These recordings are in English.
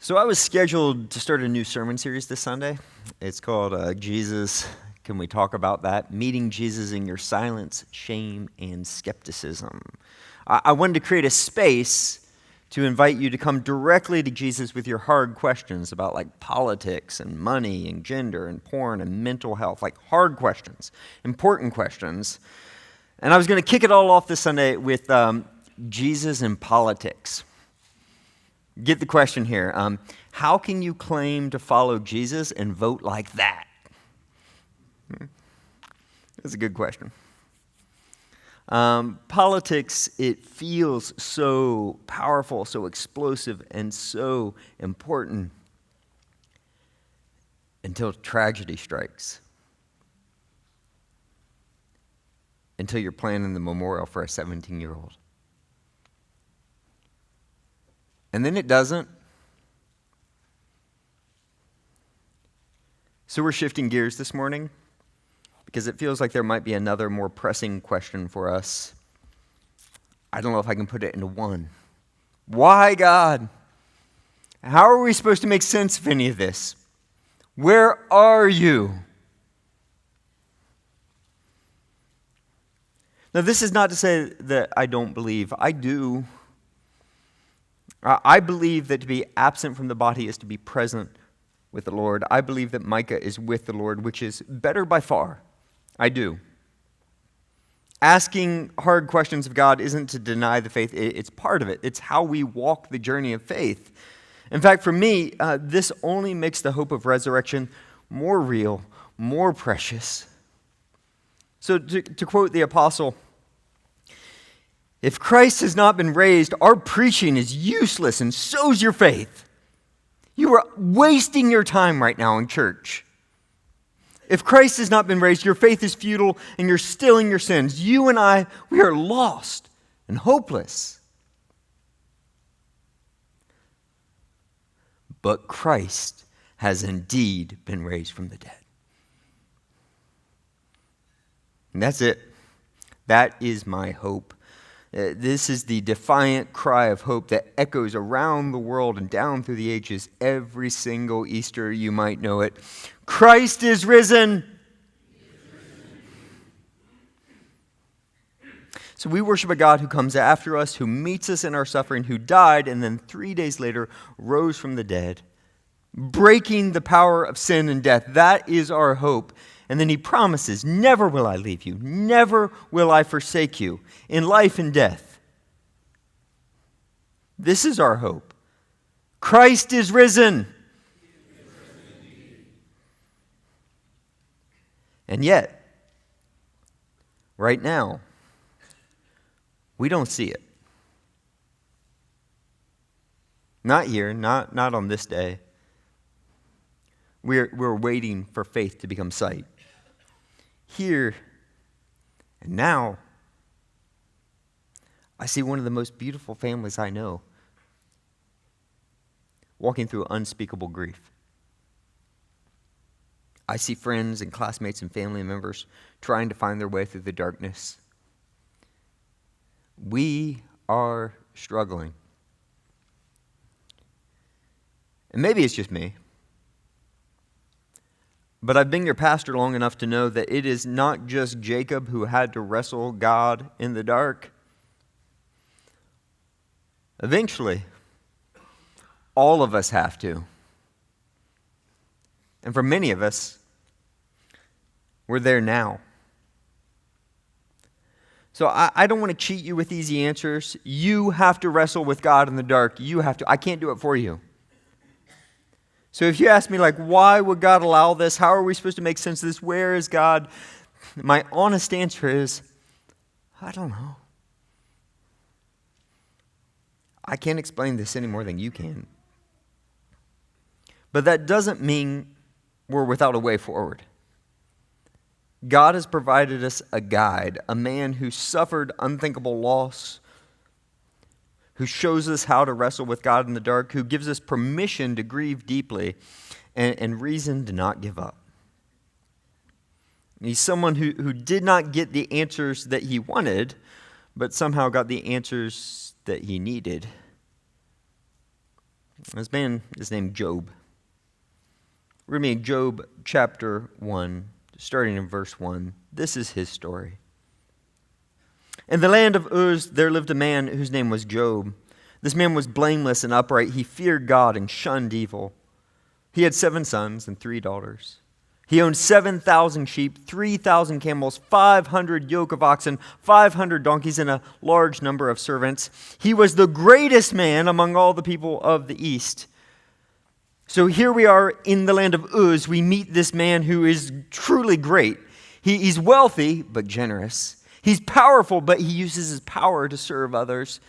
So I was scheduled to start a new sermon series this Sunday. It's called Jesus, Can We Talk About That? Meeting Jesus in Your Silence, Shame, and Skepticism. I wanted to create a space to invite you to come directly to Jesus with your hard questions about like politics and money and gender and porn and mental health, like hard questions, important questions. And I was going to kick it all off this Sunday with Jesus and politics. Get the question here. How can you claim to follow Jesus and vote like that? That's a good question. Politics, it feels so powerful, so explosive, and so important until tragedy strikes. Until you're planning the memorial for a 17-year-old. And then it doesn't. So we're shifting gears this morning because it feels like there might be another more pressing question for us. I don't know if I can put it into one. Why, God? How are we supposed to make sense of any of this? Where are you? Now, this is not to say that I don't believe. I do. I believe that to be absent from the body is to be present with the Lord. I believe that Micah is with the Lord, which is better by far. I do. Asking hard questions of God isn't to deny the faith. It's part of it. It's how we walk the journey of faith. In fact, for me, this only makes the hope of resurrection more real, more precious. So to quote the apostle, if Christ has not been raised, our preaching is useless and so's your faith. You are wasting your time right now in church. If Christ has not been raised, your faith is futile and you're still in your sins. You and I, we are lost and hopeless. But Christ has indeed been raised from the dead. And that's it. That is my hope. This is the defiant cry of hope that echoes around the world and down through the ages. Every single Easter, you might know it. Christ is risen. So we worship a God who comes after us, who meets us in our suffering, who died and then 3 days later rose from the dead, breaking the power of sin and death. That is our hope. And then he promises, never will I leave you, never will I forsake you, in life and death. This is our hope. Christ is risen. And yet, right now, we don't see it. Not here, not on this day. We're waiting for faith to become sight. Here and now, I see one of the most beautiful families I know walking through unspeakable grief. I see friends and classmates and family members trying to find their way through the darkness. We are struggling. And maybe it's just me. But I've been your pastor long enough to know that it is not just Jacob who had to wrestle God in the dark. Eventually, all of us have to. And for many of us, we're there now. So I don't want to cheat you with easy answers. You have to wrestle with God in the dark. You have to. I can't do it for you. So if you ask me, like, why would God allow this? How are we supposed to make sense of this? Where is God? My honest answer is, I don't know. I can't explain this any more than you can. But that doesn't mean we're without a way forward. God has provided us a guide, a man who suffered unthinkable loss, who shows us how to wrestle with God in the dark, who gives us permission to grieve deeply and reason to not give up. He's someone who did not get the answers that he wanted, but somehow got the answers that he needed. This man is named Job. We're going to be in Job chapter 1, starting in verse 1. This is his story. In the land of Uz, there lived a man whose name was Job. This man was blameless and upright. He feared God and shunned evil. He had 7 sons and 3 daughters. He owned 7,000 sheep, 3,000 camels, 500 yoke of oxen, 500 donkeys, and a large number of servants. He was the greatest man among all the people of the East. So here we are in the land of Uz. We meet this man who is truly great. He's wealthy, but generous. He's powerful, but he uses his power to serve others.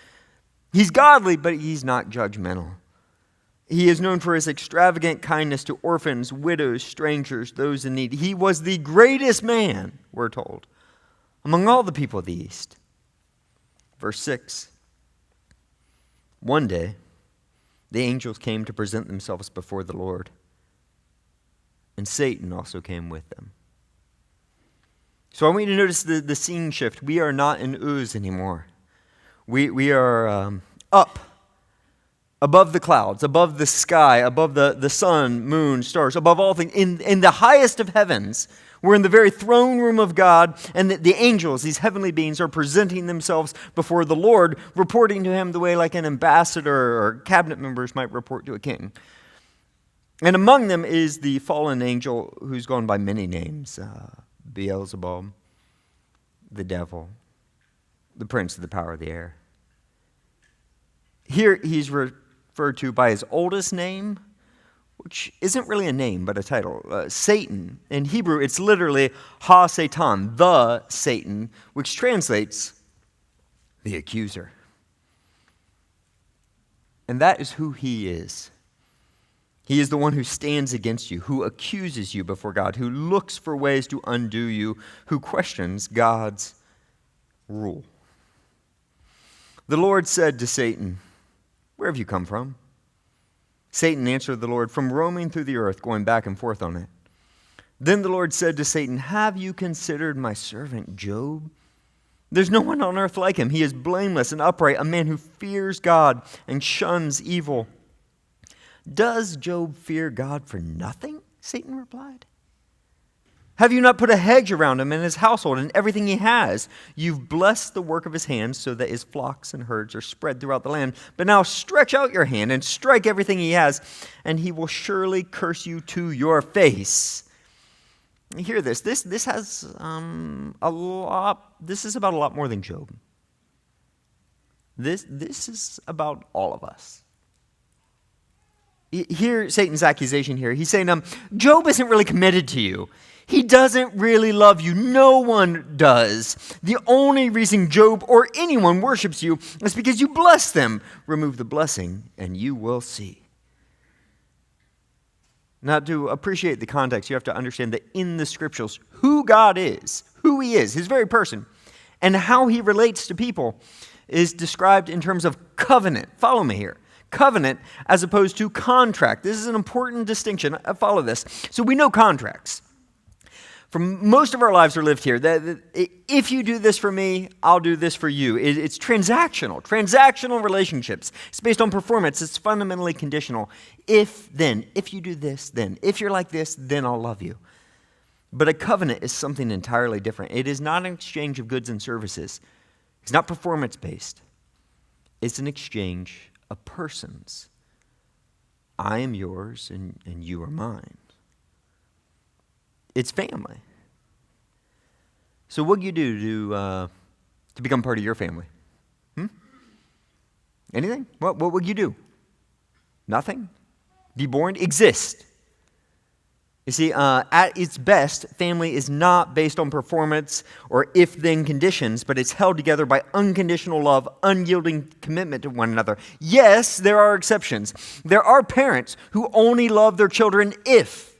He's godly, but he's not judgmental. He is known for his extravagant kindness to orphans, widows, strangers, those in need. He was the greatest man, we're told, among all the people of the East. Verse 6. One day, the angels came to present themselves before the Lord, and Satan also came with them. So I want you to notice the scene shift. We are not in Uz anymore. We are up, above the clouds, above the sky, above the sun, moon, stars, above all things, in the highest of heavens. We're in the very throne room of God, and the angels, these heavenly beings, are presenting themselves before the Lord, reporting to him the way like an ambassador or cabinet members might report to a king. And among them is the fallen angel who's gone by many names, Beelzebub, the devil, the prince of the power of the air. Here he's referred to by his oldest name, which isn't really a name, but a title. Satan. In Hebrew, it's literally Ha-Satan, the Satan, which translates the accuser. And that is who he is. He is the one who stands against you, who accuses you before God, who looks for ways to undo you, who questions God's rule. The Lord said to Satan, "Where have you come from?" Satan answered the Lord, "From roaming through the earth, going back and forth on it." Then the Lord said to Satan, "Have you considered my servant Job? There's no one on earth like him. He is blameless and upright, a man who fears God and shuns evil." "Does Job fear God for nothing?" Satan replied. "Have you not put a hedge around him and his household and everything he has? You've blessed the work of his hands so that his flocks and herds are spread throughout the land. But now stretch out your hand and strike everything he has, and he will surely curse you to your face." Hear this. This has a lot. This is about a lot more than Job. This is about all of us. Hear Satan's accusation here. He's saying, Job isn't really committed to you. He doesn't really love you. No one does. The only reason Job or anyone worships you is because you bless them. Remove the blessing, and you will see. Now, to appreciate the context, you have to understand that in the scriptures, who God is, who he is, his very person, and how he relates to people is described in terms of covenant. Follow me here. Covenant as opposed to contract. This is an important distinction. Follow this. So we know contracts. For most of our lives are lived here. That if you do this for me, I'll do this for you. It's transactional. Transactional relationships. It's based on performance. It's fundamentally conditional. If you do this, then. If you're like this, then I'll love you. But a covenant is something entirely different. It is not an exchange of goods and services. It's not performance-based. It's an exchange of persons. I am yours and you are mine. It's family. So what do you do to become part of your family? Anything? What would you do? Nothing? Be born? Exist. You see, at its best, family is not based on performance or if-then conditions, but it's held together by unconditional love, unyielding commitment to one another. Yes, there are exceptions. There are parents who only love their children if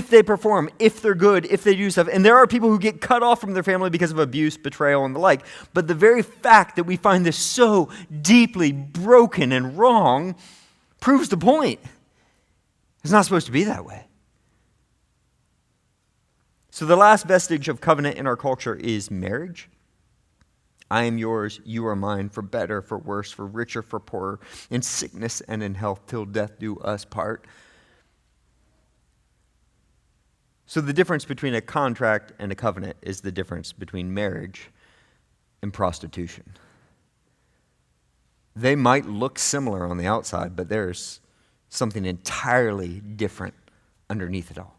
they perform, if they're good, if they do stuff. And there are people who get cut off from their family because of abuse, betrayal, and the like. But the very fact that we find this so deeply broken and wrong proves the point. It's not supposed to be that way. So the last vestige of covenant in our culture is marriage. I am yours, you are mine, for better, for worse, for richer, for poorer, in sickness and in health, till death do us part. So the difference between a contract and a covenant is the difference between marriage and prostitution. They might look similar on the outside, but there's something entirely different underneath it all.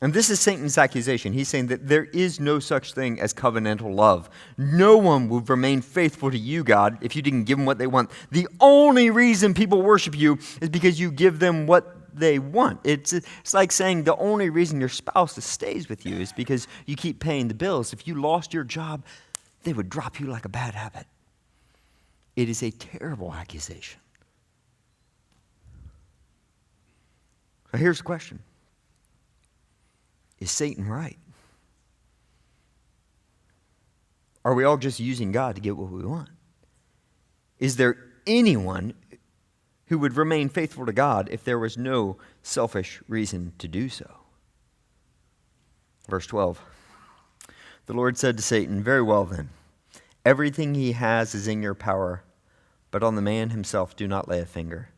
And this is Satan's accusation. He's saying that there is no such thing as covenantal love. No one would remain faithful to you, God, if you didn't give them what they want. The only reason people worship you is because you give them what they want. It's like saying the only reason your spouse stays with you is because you keep paying the bills. If you lost your job, they would drop you like a bad habit. It is a terrible accusation. So here's the question. Is Satan right? Are we all just using God to get what we want? Is there anyone who would remain faithful to God if there was no selfish reason to do so? Verse 12. The Lord said to Satan, "Very well then, everything he has is in your power, but on the man himself do not lay a finger."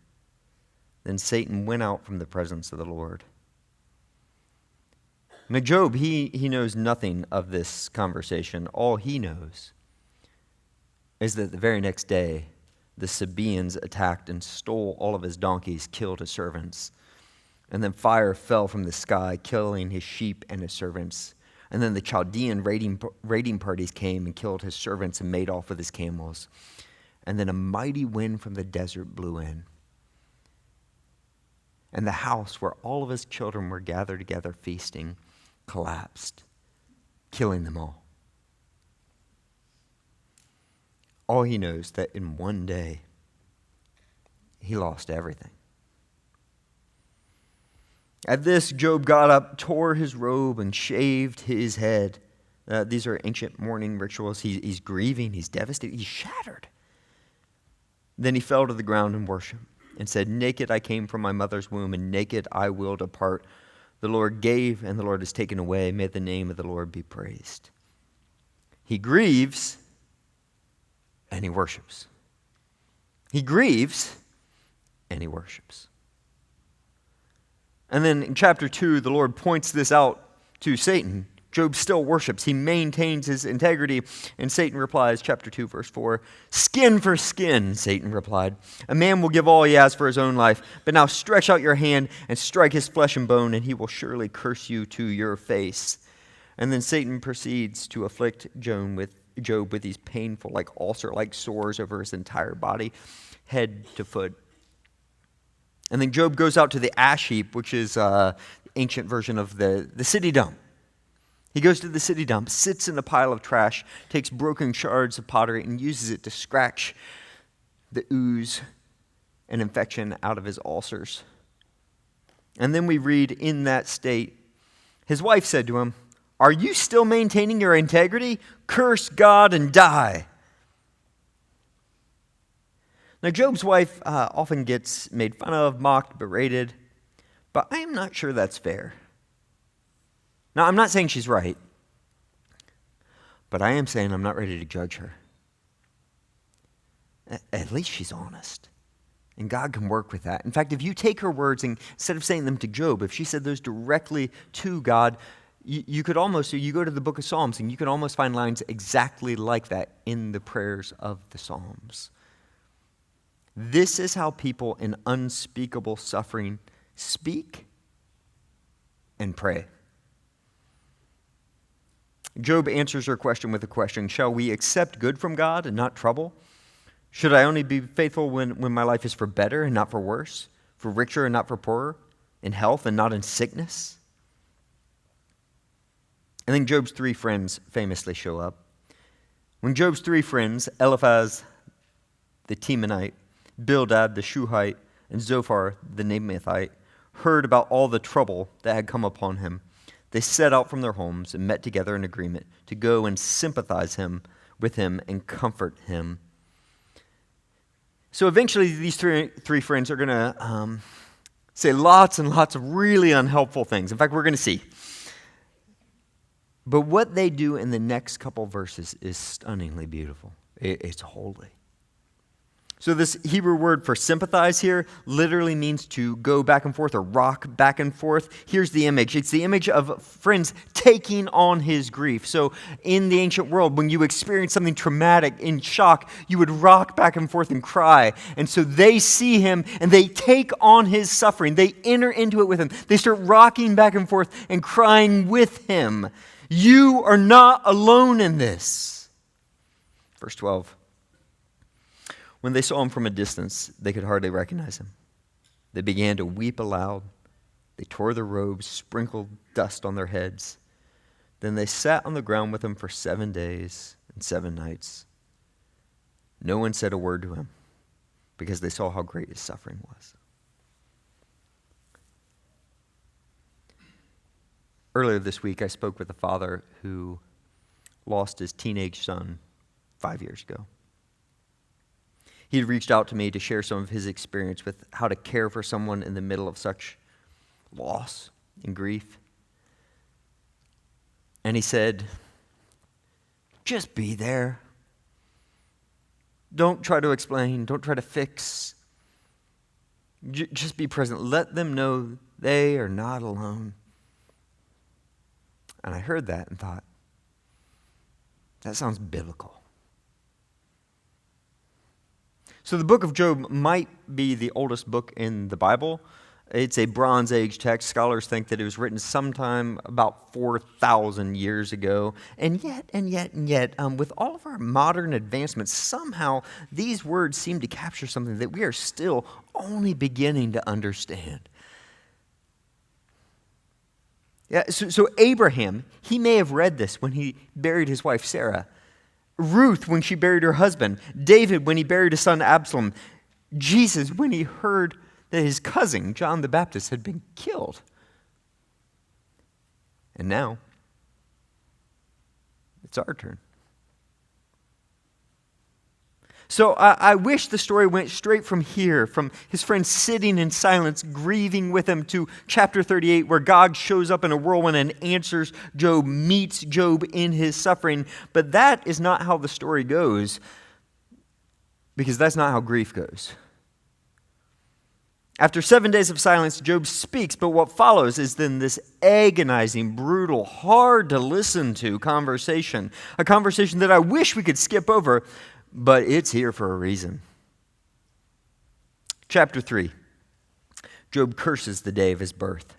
Then Satan went out from the presence of the Lord. Now Job, he knows nothing of this conversation. All he knows is that the very next day, the Sabaeans attacked and stole all of his donkeys, killed his servants. And then fire fell from the sky, killing his sheep and his servants. And then the Chaldean raiding parties came and killed his servants and made off with his camels. And then a mighty wind from the desert blew in. And the house where all of his children were gathered together feasting collapsed, killing them all. All he knows that in one day, he lost everything. At this, Job got up, tore his robe, and shaved his head. These are ancient mourning rituals. He's grieving, he's devastated, he's shattered. Then he fell to the ground in worship and said, "Naked I came from my mother's womb, and naked I will depart. The Lord gave, and the Lord has taken away. May the name of the Lord be praised." He grieves, and he worships. He grieves, and he worships. And then in chapter 2, the Lord points this out to Satan. Job still worships. He maintains his integrity. And Satan replies, chapter 2, verse 4, "Skin for skin," Satan replied. "A man will give all he has for his own life. But now stretch out your hand and strike his flesh and bone, and he will surely curse you to your face." And then Satan proceeds to afflict Job with these painful, like ulcer-like sores over his entire body, head to foot. And then Job goes out to the ash heap, which is the ancient version of the city dump. He goes to the city dump, sits in a pile of trash, takes broken shards of pottery, and uses it to scratch the ooze and infection out of his ulcers. And then we read, in that state, his wife said to him, "Are you still maintaining your integrity? Curse God and die." Now, Job's wife often gets made fun of, mocked, berated, but I am not sure that's fair. Now, I'm not saying she's right, but I am saying I'm not ready to judge her. At least she's honest, and God can work with that. In fact, if you take her words and instead of saying them to Job, if she said those directly to God, you could almost, you go to the book of Psalms, and you can almost find lines exactly like that in the prayers of the Psalms. This is how people in unspeakable suffering speak and pray. Job answers her question with a question: shall we accept good from God and not trouble? Should I only be faithful when my life is for better and not for worse, for richer and not for poorer, in health and not in sickness? And then Job's three friends famously show up. When Job's three friends, Eliphaz the Temanite, Bildad the Shuhite, and Zophar the Naamathite, heard about all the trouble that had come upon him, they set out from their homes and met together in agreement to go and sympathize with him and comfort him. So eventually these three friends are going to say lots and lots of really unhelpful things. In fact, we're going to see. But what they do in the next couple verses is stunningly beautiful. It's holy. So this Hebrew word for sympathize here literally means to go back and forth or rock back and forth. Here's the image. It's the image of friends taking on his grief. So in the ancient world, when you experience something traumatic, in shock, you would rock back and forth and cry. And so they see him and they take on his suffering. They enter into it with him. They start rocking back and forth and crying with him. You are not alone in this. Verse 12. When they saw him from a distance, they could hardly recognize him. They began to weep aloud. They tore their robes, sprinkled dust on their heads. Then they sat on the ground with him for 7 days and 7 nights. No one said a word to him because they saw how great his suffering was. Earlier this week, I spoke with a father who lost his teenage son 5 years ago. He had reached out to me to share some of his experience with how to care for someone in the middle of such loss and grief. And he said, just be there. Don't try to explain. Don't try to fix. Just be present. Let them know they are not alone. And I heard that and thought, that sounds biblical. So the book of Job might be the oldest book in the Bible. It's a Bronze Age text. Scholars think that it was written sometime about 4,000 years ago. And yet, with all of our modern advancements, somehow these words seem to capture something that we are still only beginning to understand. Yeah, so Abraham, he may have read this when he buried his wife Sarah. Ruth when she buried her husband. David when he buried his son Absalom. Jesus when he heard that his cousin, John the Baptist, had been killed. And now, it's our turn. So I wish the story went straight from here, from his friend sitting in silence, grieving with him, to chapter 38, where God shows up in a whirlwind and answers Job, meets Job in his suffering. But that is not how the story goes, because that's not how grief goes. After 7 days of silence, Job speaks, but what follows is then this agonizing, brutal, hard to listen to conversation, a conversation that I wish we could skip over, but it's here for a reason. Chapter 3. Job curses the day of his birth.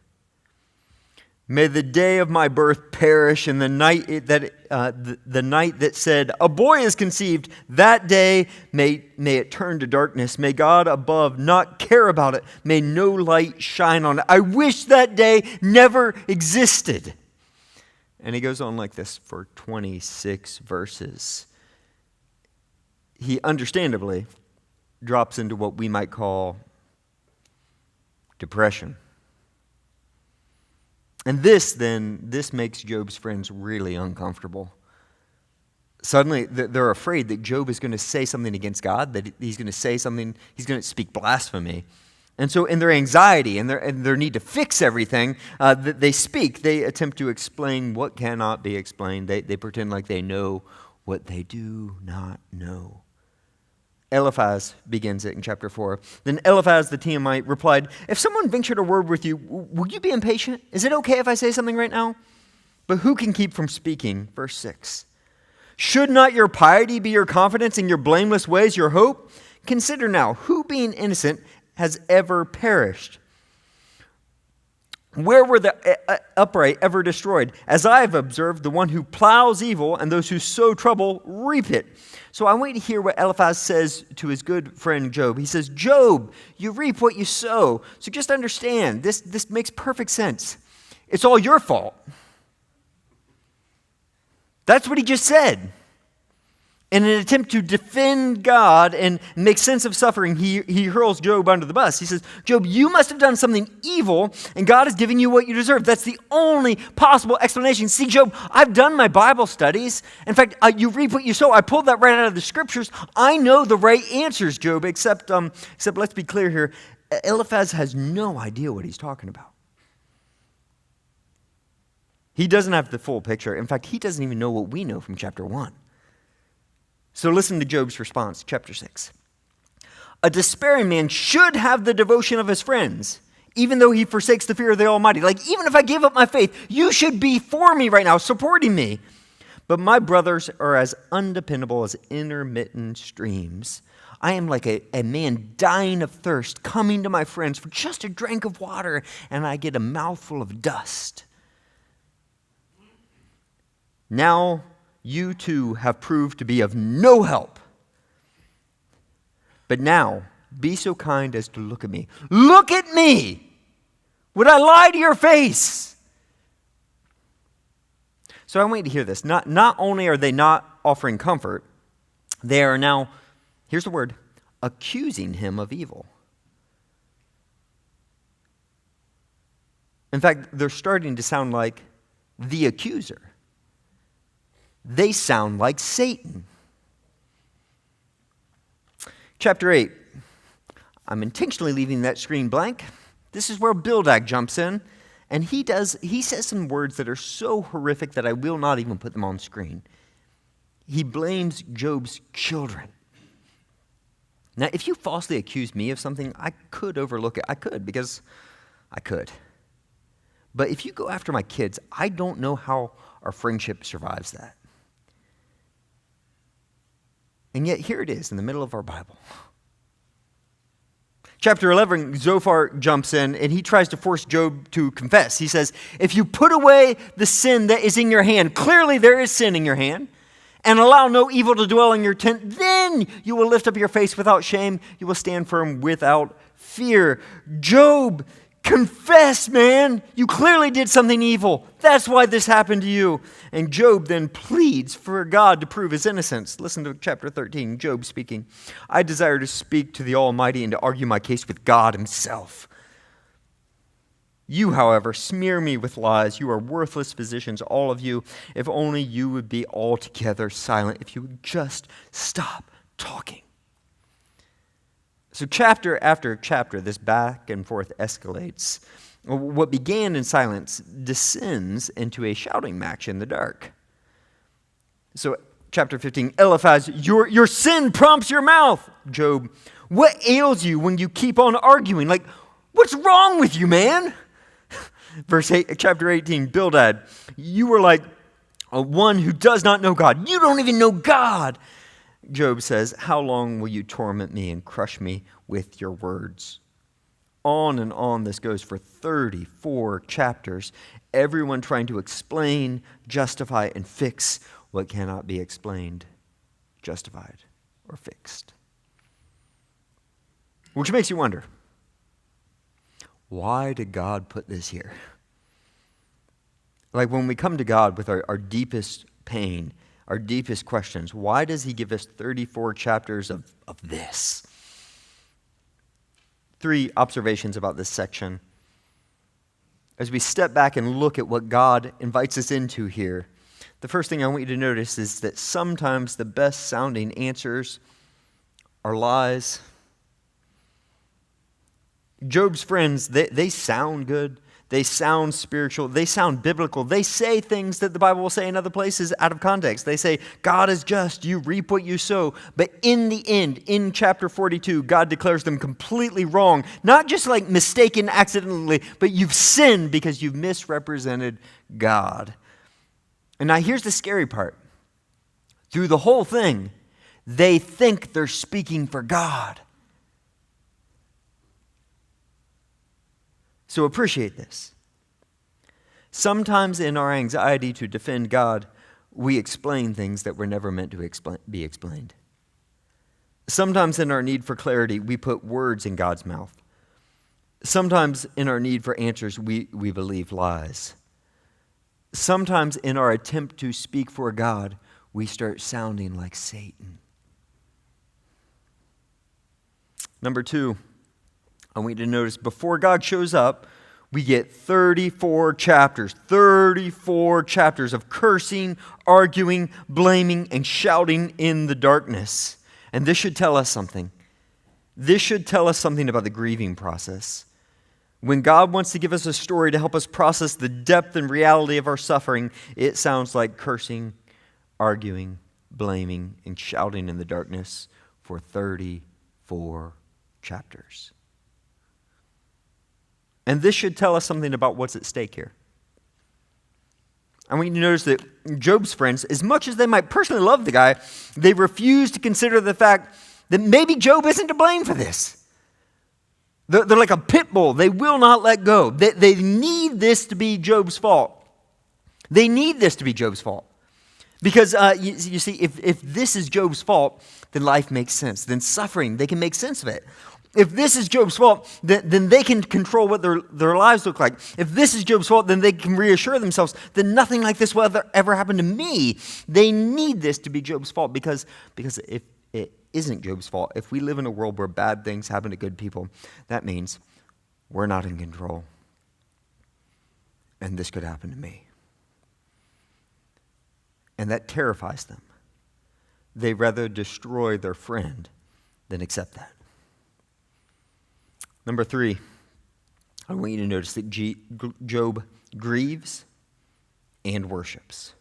May the day of my birth perish, and the night that said, a boy is conceived, that day may it turn to darkness. May God above not care about it. May no light shine on it. I wish that day never existed. And he goes on like this for 26 verses. He understandably drops into what we might call depression. And this makes Job's friends really uncomfortable. Suddenly, they're afraid that Job is going to say something against God, that he's going to say something, he's going to speak blasphemy. And so in their anxiety and their need to fix everything, they speak. They attempt to explain what cannot be explained. They pretend like they know what they do not know. Eliphaz begins it in chapter 4. Then Eliphaz the Temanite replied, if someone ventured a word with you, will you be impatient? Is it okay if I say something right now? But who can keep from speaking? Verse 6. Should not your piety be your confidence and your blameless ways your hope? Consider now, who being innocent has ever perished? Where were the upright ever destroyed? As I have observed, the one who plows evil and those who sow trouble reap it. So I want you to hear what Eliphaz says to his good friend Job. He says, Job, you reap what you sow. So just understand, this makes perfect sense. It's all your fault. That's what he just said. In an attempt to defend God and make sense of suffering, he hurls Job under the bus. He says, Job, you must have done something evil, and God is giving you what you deserve. That's the only possible explanation. See, Job, I've done my Bible studies. In fact, you reap what you sow. I pulled that right out of the scriptures. I know the right answers, Job, except let's be clear here. Eliphaz has no idea what he's talking about. He doesn't have the full picture. In fact, he doesn't even know what we know from chapter 1. So listen to Job's response, chapter 6. A despairing man should have the devotion of his friends, even though he forsakes the fear of the Almighty. Like, even if I gave up my faith, you should be for me right now, supporting me. But my brothers are as undependable as intermittent streams. I am like a man dying of thirst, coming to my friends for just a drink of water, and I get a mouthful of dust. Now you too have proved to be of no help. But now, be so kind as to look at me. Look at me! Would I lie to your face? So I want you to hear this. Not only are they not offering comfort, they are now, here's the word, accusing him of evil. In fact, they're starting to sound like the accuser. They sound like Satan. Chapter 8. I'm intentionally leaving that screen blank. This is where Bildad jumps in, and he says some words that are so horrific that I will not even put them on screen. He blames Job's children. Now, if you falsely accuse me of something, I could overlook it. I could, because I could. But if you go after my kids, I don't know how our friendship survives that. And yet here it is in the middle of our Bible. Chapter 11, Zophar jumps in and he tries to force Job to confess. He says, if you put away the sin that is in your hand, clearly there is sin in your hand, and allow no evil to dwell in your tent, then you will lift up your face without shame. You will stand firm without fear. Job, confess, man. You clearly did something evil. That's why this happened to you. And Job then pleads for God to prove his innocence. Listen to chapter 13, Job speaking. I desire to speak to the Almighty and to argue my case with God himself. You, however, smear me with lies. You are worthless physicians, all of you. If only you would be altogether silent. If you would just stop talking. So chapter after chapter, this back and forth escalates. What began in silence descends into a shouting match in the dark. So chapter 15, Eliphaz, your sin prompts your mouth. Job, what ails you when you keep on arguing? Like, what's wrong with you, man? Chapter 18, Bildad, you were like one who does not know God. You don't even know God. Job says, how long will you torment me and crush me with your words? On and on this goes for 34 chapters, everyone trying to explain, justify, and fix what cannot be explained, justified, or fixed. Which makes you wonder, why did God put this here? Like when we come to God with our deepest pain, our deepest questions, why does he give us 34 chapters of this? 3 observations about this section. As we step back and look at what God invites us into here, the first thing I want you to notice is that sometimes the best sounding answers are lies. Job's friends, they sound good. They sound spiritual. They sound biblical. They say things that the Bible will say in other places out of context. They say, God is just. You reap what you sow. But in the end, in chapter 42, God declares them completely wrong. Not just like mistaken accidentally, but you've sinned because you've misrepresented God. And now here's the scary part. Through the whole thing, they think they're speaking for God. So appreciate this. Sometimes in our anxiety to defend God, we explain things that were never meant to be explained. Sometimes in our need for clarity, we put words in God's mouth. Sometimes in our need for answers, we believe lies. Sometimes in our attempt to speak for God, we start sounding like Satan. Number 2. I want you to notice before God shows up, we get 34 chapters of cursing, arguing, blaming, and shouting in the darkness. And this should tell us something. This should tell us something about the grieving process. When God wants to give us a story to help us process the depth and reality of our suffering, it sounds like cursing, arguing, blaming, and shouting in the darkness for 34 chapters. And this should tell us something about what's at stake here. I want you to notice that Job's friends, as much as they might personally love the guy, they refuse to consider the fact that maybe Job isn't to blame for this. They're like a pit bull. They will not let go. They need this to be Job's fault. They need this to be Job's fault. Because you see, if this is Job's fault, then life makes sense. Then suffering, they can make sense of it. If this is Job's fault, then they can control what their lives look like. If this is Job's fault, then they can reassure themselves that nothing like this will ever happen to me. They need this to be Job's fault because if it isn't Job's fault, if we live in a world where bad things happen to good people, that means we're not in control. And this could happen to me. And that terrifies them. They rather destroy their friend than accept that. Number 3, I want you to notice that Job grieves and worships.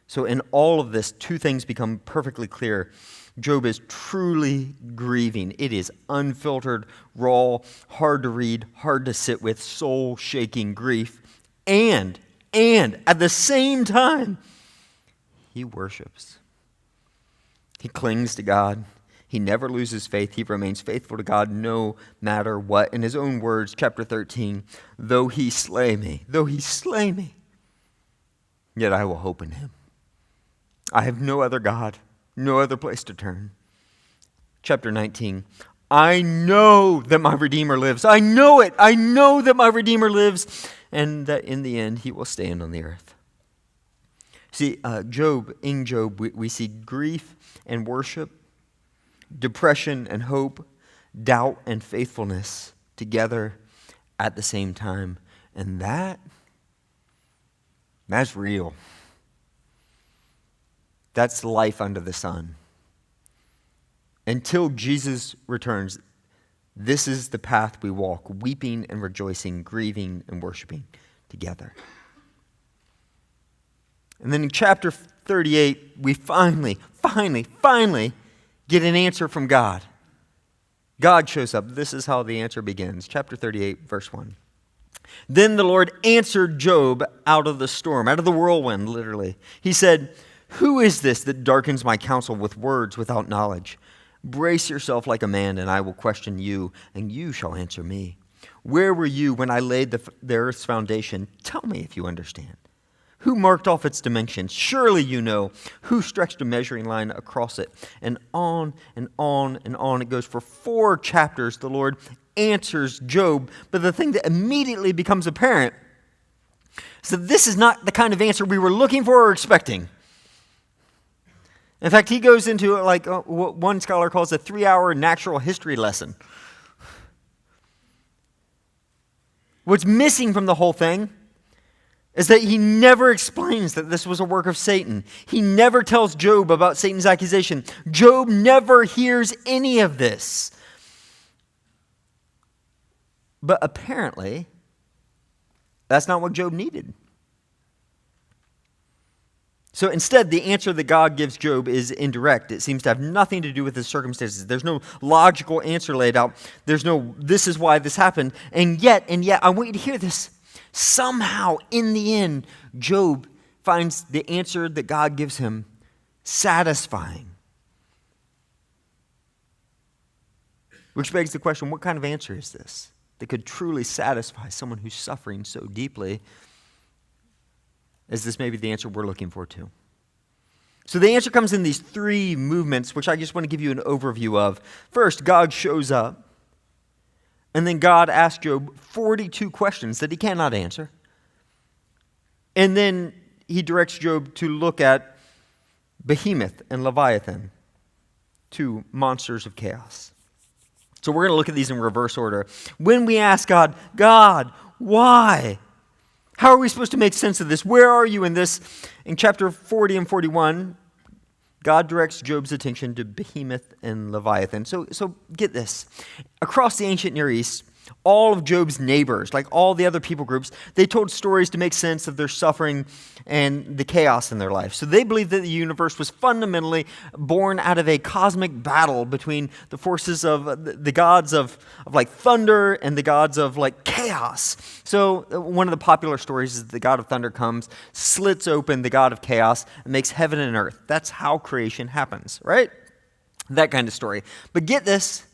So in all of this, two things become perfectly clear. Job is truly grieving. It is unfiltered, raw, hard to read, hard to sit with, soul-shaking grief. And at the same time, he worships. He clings to God. He never loses faith. He remains faithful to God no matter what. In his own words, chapter 13, though he slay me, yet I will hope in him. I have no other God, no other place to turn. Chapter 19, I know that my Redeemer lives. I know it. I know that my Redeemer lives, and that in the end he will stand on the earth. See, in Job, we see grief and worship, depression and hope, doubt and faithfulness together at the same time. And that's real. That's life under the sun. Until Jesus returns, this is the path we walk, weeping and rejoicing, grieving and worshiping together. And then in chapter 38, we finally get an answer from God. God shows up. This is how the answer begins. Chapter 38, verse 1. Then the Lord answered Job out of the storm, out of the whirlwind, literally. He said, who is this that darkens my counsel with words without knowledge? Brace yourself like a man, and I will question you, and you shall answer me. Where were you when I laid the earth's foundation? Tell me if you understand. Who marked off its dimensions? Surely you know. Who stretched a measuring line across it? And on and on and on it goes. For 4 chapters, the Lord answers Job. But the thing that immediately becomes apparent is that this is not the kind of answer we were looking for or expecting. In fact, he goes into what one scholar calls a 3-hour natural history lesson. What's missing from the whole thing is that he never explains that this was a work of Satan. He never tells Job about Satan's accusation. Job never hears any of this. But apparently, that's not what Job needed. So instead, the answer that God gives Job is indirect. It seems to have nothing to do with his circumstances. There's no logical answer laid out. There's no, this is why this happened. And yet, I want you to hear this. Somehow, in the end, Job finds the answer that God gives him satisfying. Which begs the question, what kind of answer is this that could truly satisfy someone who's suffering so deeply? Is this maybe the answer we're looking for too? So the answer comes in these 3 movements, which I just want to give you an overview of. First, God shows up. And then God asks Job 42 questions that he cannot answer. And then he directs Job to look at Behemoth and Leviathan, 2 monsters of chaos. So we're going to look at these in reverse order. When we ask God, why? How are we supposed to make sense of this? Where are you in this? In chapter 40 and 41, God directs Job's attention to Behemoth and Leviathan. So get this. Across the ancient Near East, all of Job's neighbors, like all the other people groups, they told stories to make sense of their suffering and the chaos in their life. So they believed that the universe was fundamentally born out of a cosmic battle between the forces of the gods of like thunder and the gods of like chaos. So one of the popular stories is the god of thunder comes, slits open the god of chaos, and makes heaven and earth. That's how creation happens, right? That kind of story. But get this.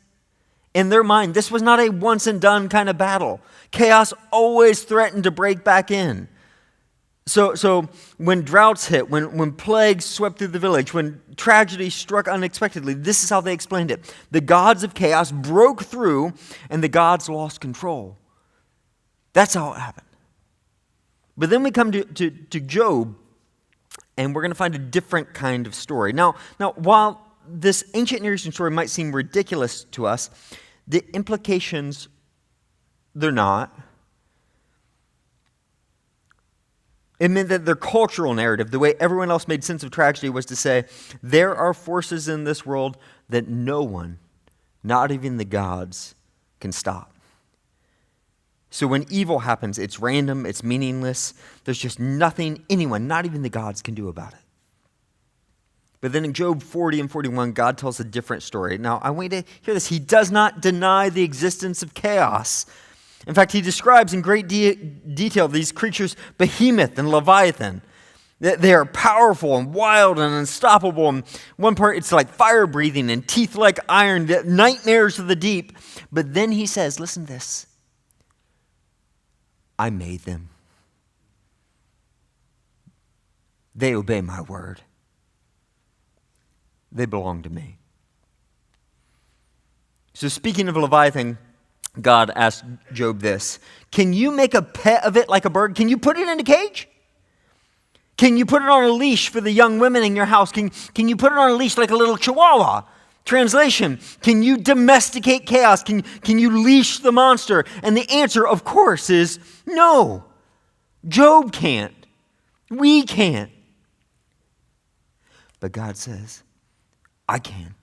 In their mind, this was not a once and done kind of battle. Chaos always threatened to break back in. So when droughts hit, when plagues swept through the village, when tragedy struck unexpectedly, this is how they explained it. The gods of chaos broke through and the gods lost control. That's how it happened. But then we come to Job, and we're going to find a different kind of story. Now, while this ancient Near Eastern story might seem ridiculous to us, the implications, they're not. It meant that their cultural narrative, the way everyone else made sense of tragedy, was to say, there are forces in this world that no one, not even the gods, can stop. So when evil happens, it's random, it's meaningless. There's just nothing anyone, not even the gods, can do about it. But then in Job 40 and 41, God tells a different story. Now, I want you to hear this. He does not deny the existence of chaos. In fact, he describes in great detail these creatures, Behemoth and Leviathan. They are powerful and wild and unstoppable. And one part, it's like fire-breathing and teeth like iron, the nightmares of the deep. But then he says, listen to this. I made them. They obey my word. They belong to me. So speaking of Leviathan, God asked Job this. Can you make a pet of it like a bird? Can you put it in a cage? Can you put it on a leash for the young women in your house? Can you put it on a leash like a little chihuahua? Translation, can you domesticate chaos? Can you leash the monster? And the answer, of course, is no. Job can't. We can't. But God says, I can.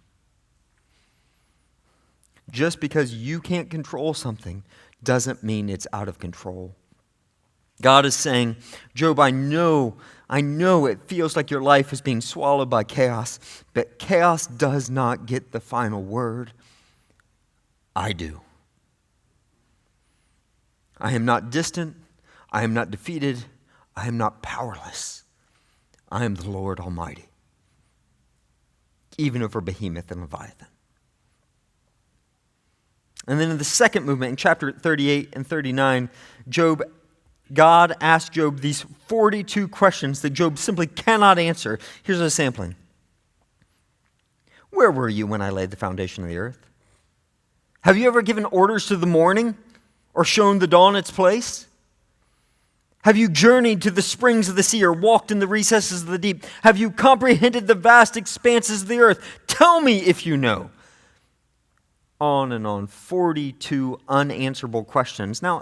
Just because you can't control something doesn't mean it's out of control. God is saying, Job, I know it feels like your life is being swallowed by chaos, but chaos does not get the final word. I do. I am not distant. I am not defeated. I am not powerless. I am the Lord Almighty. Even over Behemoth and Leviathan. And then in the second movement, in chapter 38 and 39, God asked Job these 42 questions that Job simply cannot answer. Here's a sampling. Where were you when I laid the foundation of the earth? Have you ever given orders to the morning or shown the dawn its place? Have you journeyed to the springs of the sea or walked in the recesses of the deep? Have you comprehended the vast expanses of the earth? Tell me if you know. On and on, 42 unanswerable questions. Now,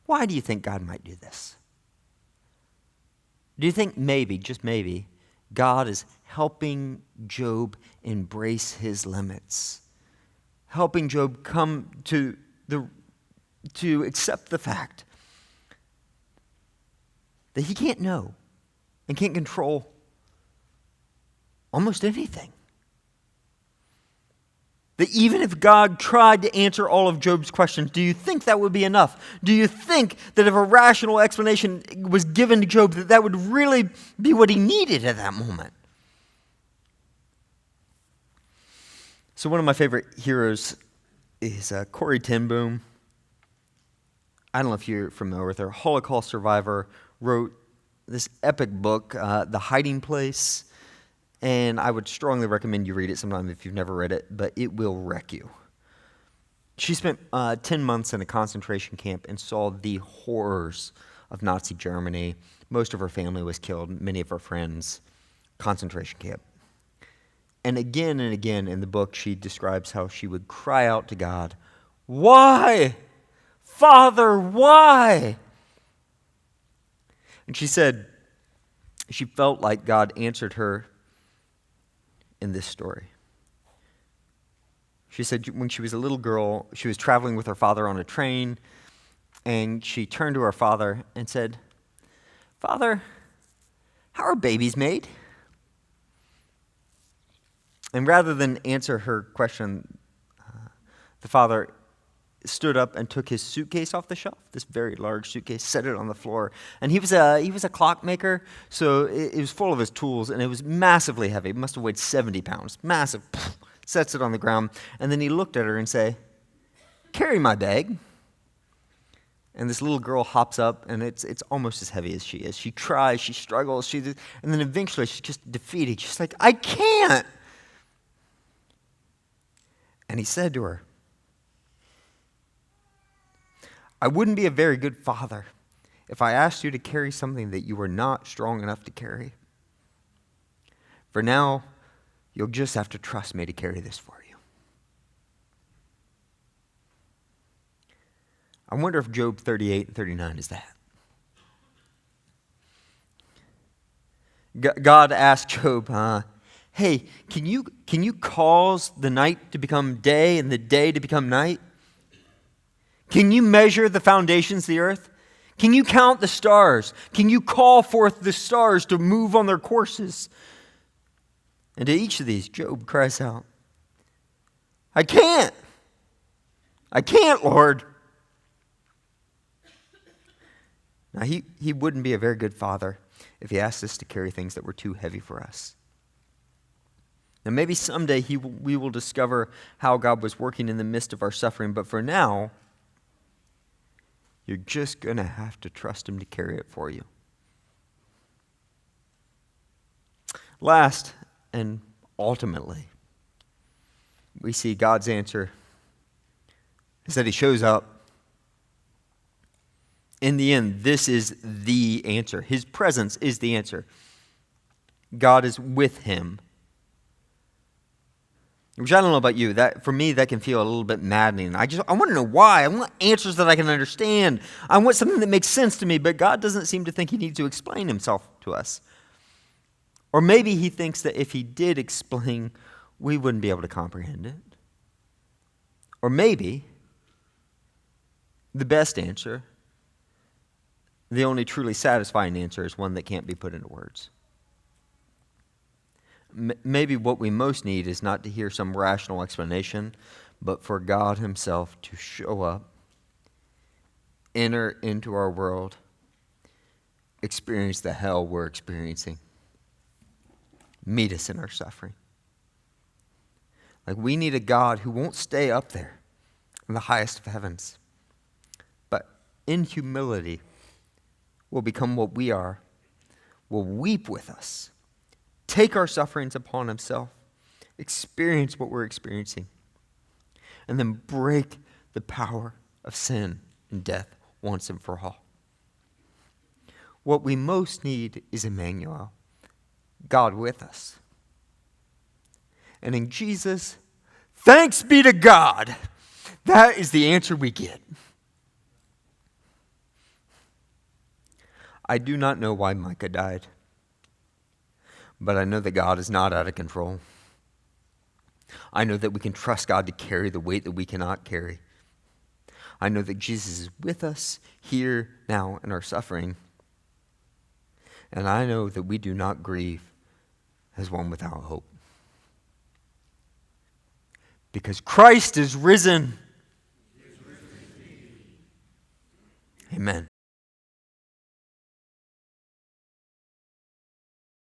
why do you think God might do this? Do you think maybe, just maybe, God is helping Job embrace his limits? Helping Job come to accept the fact that he can't know and can't control almost anything. That even if God tried to answer all of Job's questions, do you think that would be enough? Do you think that if a rational explanation was given to Job, that would really be what he needed at that moment? So one of my favorite heroes is Corrie. I don't know if you're familiar with her. Holocaust survivor, wrote this epic book, The Hiding Place. And I would strongly recommend you read it sometime if you've never read it, but it will wreck you. She spent 10 months in a concentration camp and saw the horrors of Nazi Germany. Most of her family was killed, many of her friends. Concentration camp. And again in the book, she describes how she would cry out to God, "Why? Father, why?" And she said she felt like God answered her in this story. She said when she was a little girl, she was traveling with her father on a train, and she turned to her father and said, "Father, how are babies made?" And rather than answer her question, the father stood up and took his suitcase off the shelf, this very large suitcase, set it on the floor. And he was a clockmaker, so it was full of his tools, and it was massively heavy. It must have weighed 70 pounds. Massive. Sets it on the ground. And then he looked at her and said, "Carry my bag." And this little girl hops up, and it's almost as heavy as she is. She tries, she struggles, and then eventually she's just defeated. She's like, "I can't." And he said to her, "I wouldn't be a very good father if I asked you to carry something that you were not strong enough to carry. For now, you'll just have to trust me to carry this for you." I wonder if Job 38 and 39 is that. God asked Job, "Hey, can you cause the night to become day and the day to become night? Can you measure the foundations of the earth? Can you count the stars? Can you call forth the stars to move on their courses?" And to each of these, Job cries out, "I can't. I can't, Lord." Now, he wouldn't be a very good father if he asked us to carry things that were too heavy for us. Now, maybe someday we will discover how God was working in the midst of our suffering, but for now, you're just going to have to trust him to carry it for you. Last, and ultimately, we see God's answer is that he shows up. In the end, this is the answer. His presence is the answer. God is with him. Which I don't know about you. That for me, that can feel a little bit maddening. I want to know why. I want answers that I can understand. I want something that makes sense to me, but God doesn't seem to think he needs to explain himself to us. Or maybe he thinks that if he did explain, we wouldn't be able to comprehend it. Or maybe the best answer, the only truly satisfying answer, is one that can't be put into words. Maybe what we most need is not to hear some rational explanation, but for God himself to show up, enter into our world, experience the hell we're experiencing, meet us in our suffering. Like, we need a God who won't stay up there in the highest of heavens, but in humility will become what we are, will weep with us, take our sufferings upon himself, experience what we're experiencing, and then break the power of sin and death once and for all. What we most need is Emmanuel, God with us. And in Jesus, thanks be to God, that is the answer we get. I do not know why Micah died, but I know that God is not out of control. I know that we can trust God to carry the weight that we cannot carry. I know that Jesus is with us here now in our suffering. And I know that we do not grieve as one without hope. Because Christ is risen. Amen.